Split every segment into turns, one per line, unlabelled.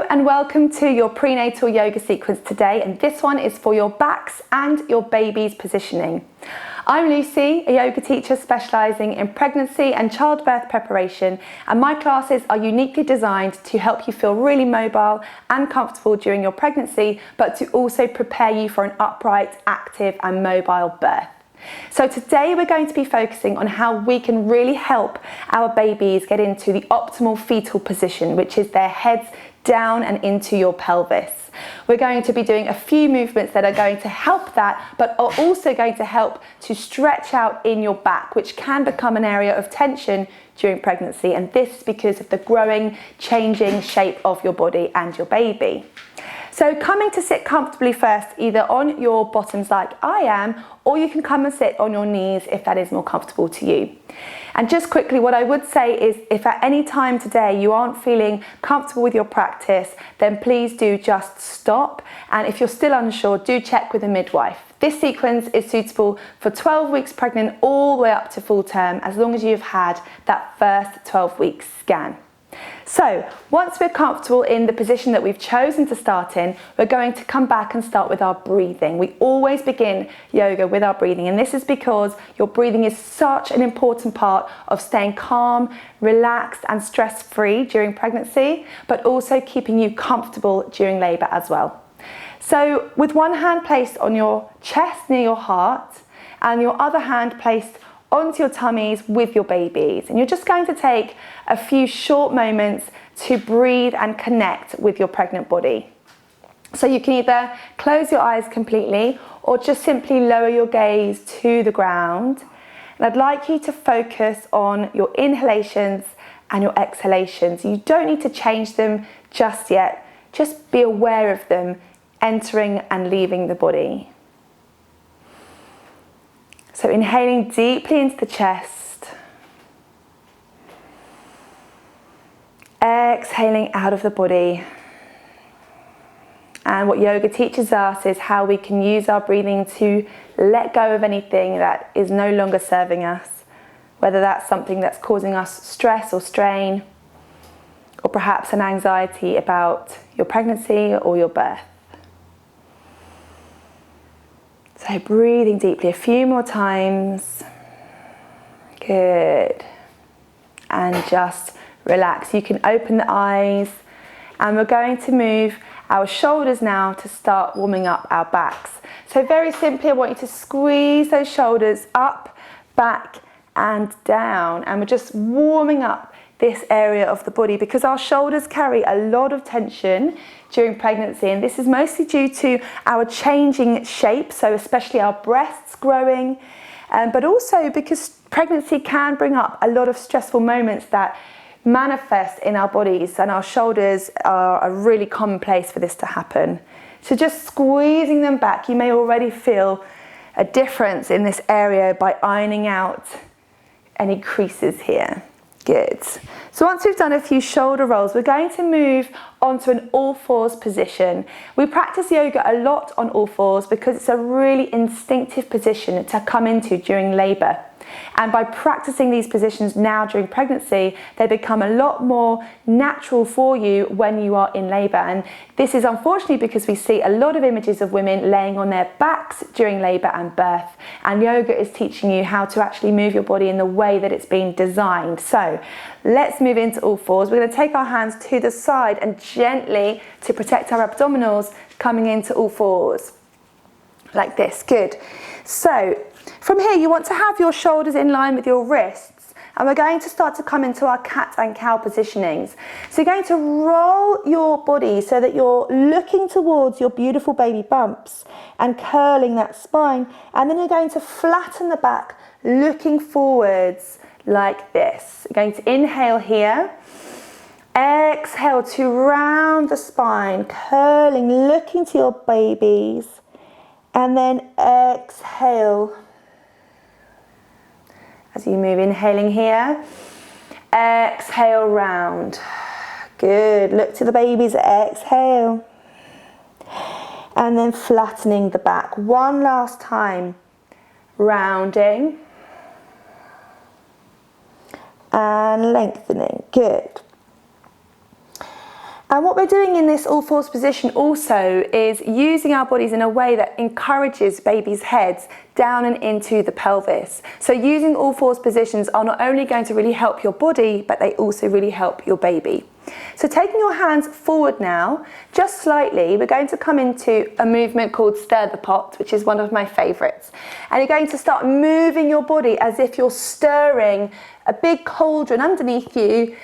Hello and welcome to your prenatal yoga sequence today, and this one is for your backs and your baby's positioning. I'm Lucy, a yoga teacher specialising in pregnancy and childbirth preparation, and my classes are uniquely designed to help you feel really mobile and comfortable during your pregnancy, but to also prepare you for an upright, active and mobile birth. So today we're going to be focusing on how we can really help our babies get into the optimal fetal position, which is their heads down and into your pelvis. We're going to be doing a few movements that are going to help that, but are also going to help to stretch out in your back, which can become an area of tension during pregnancy, and this is because of the growing, changing shape of your body and your baby. So coming to sit comfortably first, either on your bottoms like I am, or you can come and sit on your knees if that is more comfortable to you. And just quickly, what I would say is if at any time today you aren't feeling comfortable with your practice, then please do just stop. And if you're still unsure, do check with a midwife. This sequence is suitable for 12 weeks pregnant all the way up to full term, as long as you've had that first 12 weeks scan. So once we're comfortable in the position that we've chosen to start in, we're going to come back and start with our breathing. We always begin yoga with our breathing, and this is because your breathing is such an important part of staying calm, relaxed and stress-free during pregnancy, but also keeping you comfortable during labour as well. So with one hand placed on your chest near your heart and your other hand placed onto your tummies with your babies, and you're just going to take a few short moments to breathe and connect with your pregnant body. So you can either close your eyes completely or just simply lower your gaze to the ground, and I'd like you to focus on your inhalations and your exhalations. You don't need to change them just yet, just be aware of them entering and leaving the body. So inhaling deeply into the chest, exhaling out of the body. And what yoga teaches us is how we can use our breathing to let go of anything that is no longer serving us, whether that's something that's causing us stress or strain, or perhaps an anxiety about your pregnancy or your birth. So breathing deeply a few more times. Good. And just relax. You can open the eyes, and we're going to move our shoulders now to start warming up our backs. So very simply, I want you to squeeze those shoulders up, back and down, and we're just warming up this area of the body because our shoulders carry a lot of tension during pregnancy, and this is mostly due to our changing shape, so especially our breasts growing, but also because pregnancy can bring up a lot of stressful moments that manifest in our bodies, and our shoulders are a really common place for this to happen. So just squeezing them back, you may already feel a difference in this area by ironing out any creases here. Good. So once we've done a few shoulder rolls, we're going to move onto an all fours position. We practice yoga a lot on all fours because it's a really instinctive position to come into during labour. And by practicing these positions now during pregnancy, they become a lot more natural for you when you are in labour. And this is unfortunately because we see a lot of images of women laying on their backs during labour and birth. And yoga is teaching you how to actually move your body in the way that it's been designed. So let's move into all fours. We're going to take our hands to the side and gently, to protect our abdominals, coming into all fours. Like this. Good. So from here, you want to have your shoulders in line with your wrists, and we're going to start to come into our cat and cow positionings. So you're going to roll your body so that you're looking towards your beautiful baby bumps and curling that spine, and then you're going to flatten the back, looking forwards like this. You're going to inhale here, exhale to round the spine, curling, looking to your babies, and then exhale as you move, inhaling here, exhale round. Good, look to the babies, exhale. And then flattening the back. One last time, rounding. And lengthening, good. And what we're doing in this all fours position also is using our bodies in a way that encourages babies' heads down and into the pelvis. So using all fours positions are not only going to really help your body, but they also really help your baby. So taking your hands forward now, just slightly, we're going to come into a movement called stir the pot, which is one of my favourites. And you're going to start moving your body as if you're stirring a big cauldron underneath you,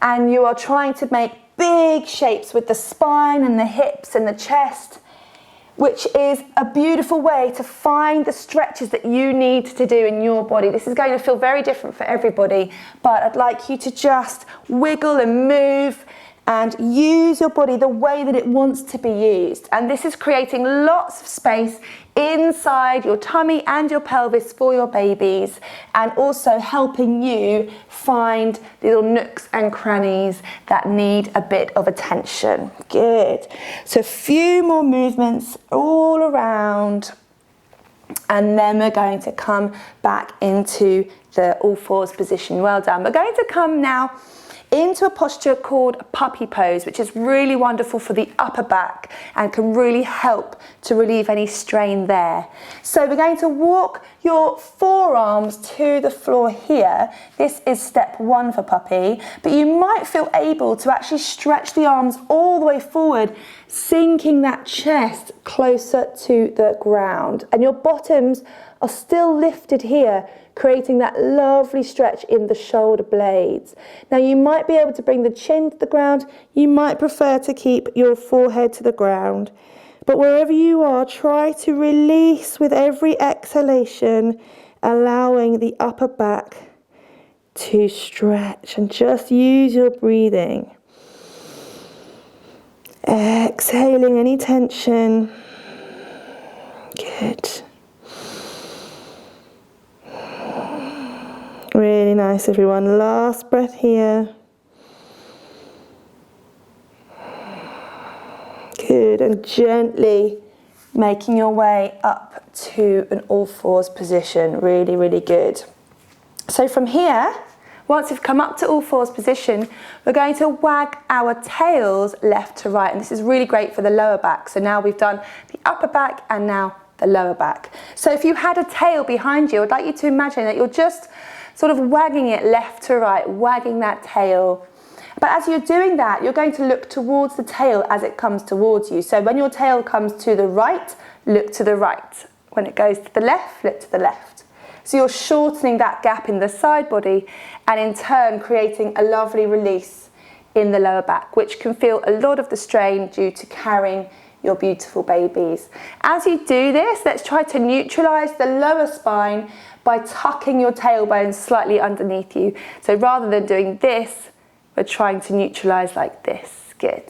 and you are trying to make big shapes with the spine and the hips and the chest, which is a beautiful way to find the stretches that you need to do in your body. This is going to feel very different for everybody, but I'd like you to just wiggle and move and use your body the way that it wants to be used. And this is creating lots of space inside your tummy and your pelvis for your babies, and also helping you find little nooks and crannies that need a bit of attention. Good. So a few more movements all around, and then we're going to come back into the all fours position. Well done. We're going to come now into a posture called puppy pose, which is really wonderful for the upper back and can really help to relieve any strain there. So we're going to walk your forearms to the floor here. This is step one for puppy, but you might feel able to actually stretch the arms all the way forward, sinking that chest closer to the ground. And your bottoms are still lifted here, creating that lovely stretch in the shoulder blades. Now you might be able to bring the chin to the ground. You might prefer to keep your forehead to the ground. But wherever you are, try to release with every exhalation, allowing the upper back to stretch, and just use your breathing. Exhaling any tension. Good. Really nice, everyone. Last breath here. Good. And gently making your way up to an all fours position. Really, really good. So from here, once we've come up to all fours position, we're going to wag our tails left to right. And this is really great for the lower back. So now we've done the upper back and now the lower back. So if you had a tail behind you, I'd like you to imagine that you're just sort of wagging it left to right, wagging that tail. But as you're doing that, you're going to look towards the tail as it comes towards you. So when your tail comes to the right, look to the right. When it goes to the left, look to the left. So you're shortening that gap in the side body, and in turn creating a lovely release in the lower back, which can feel a lot of the strain due to carrying your beautiful babies. As you do this, let's try to neutralize the lower spine by tucking your tailbone slightly underneath you. So rather than doing this, we're trying to neutralize like this. Good.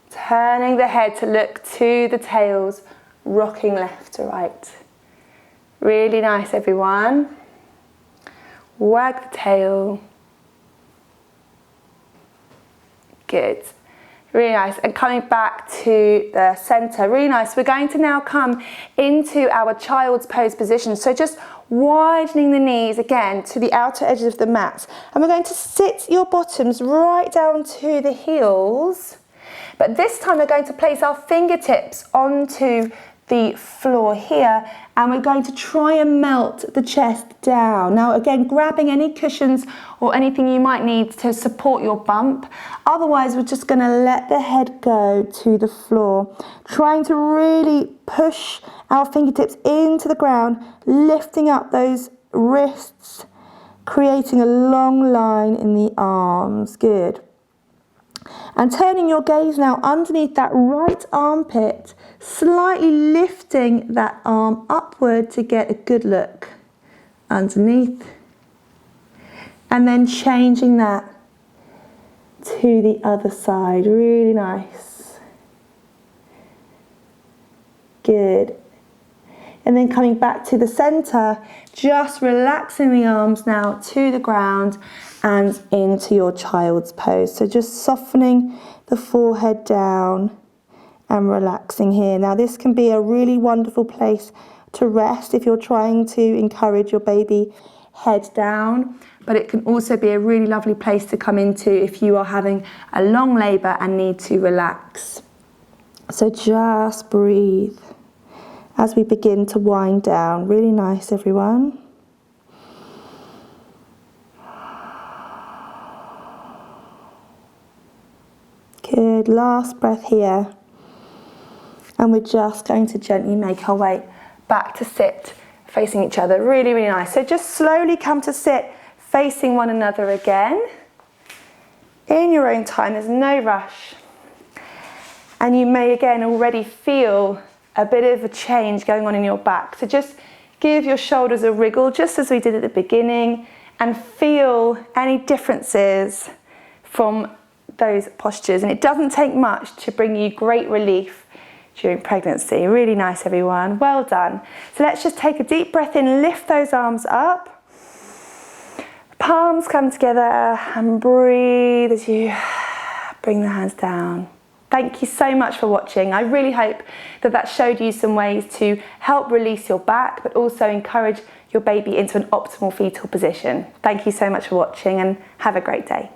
Turning the head to look to the tails, rocking left to right. Really nice, everyone. Wag the tail. Good. Really nice. And coming back to the center, really nice. We're going to now come into our child's pose position. So just widening the knees again to the outer edges of the mat. And we're going to sit your bottoms right down to the heels. But this time we're going to place our fingertips onto the floor here, and we're going to try and melt the chest down. Now again, grabbing any cushions or anything you might need to support your bump. Otherwise, we're just going to let the head go to the floor, trying to really push our fingertips into the ground, lifting up those wrists, creating a long line in the arms. Good. And turning your gaze now underneath that right armpit, slightly lifting that arm upward to get a good look underneath. And then changing that to the other side. Really nice. Good. And then coming back to the center, just relaxing the arms now to the ground and into your child's pose. So just softening the forehead down and relaxing here. Now this can be a really wonderful place to rest if you're trying to encourage your baby head down. but it can also be a really lovely place to come into if you are having a long labour and need to relax. So just breathe as we begin to wind down. Really nice, everyone. Good, last breath here. And we're just going to gently make our way back to sit, facing each other. Really, really nice. So just slowly come to sit, facing one another again. In your own time, there's no rush. And you may again already feel a bit of a change going on in your back. So just give your shoulders a wriggle, just as we did at the beginning, and feel any differences from those postures. And it doesn't take much to bring you great relief during pregnancy. Really nice, everyone. Well done. So let's just take a deep breath in, lift those arms up. Palms come together and breathe as you bring the hands down. Thank you so much for watching. I really hope that showed you some ways to help release your back, but also encourage your baby into an optimal fetal position. Thank you so much for watching and have a great day.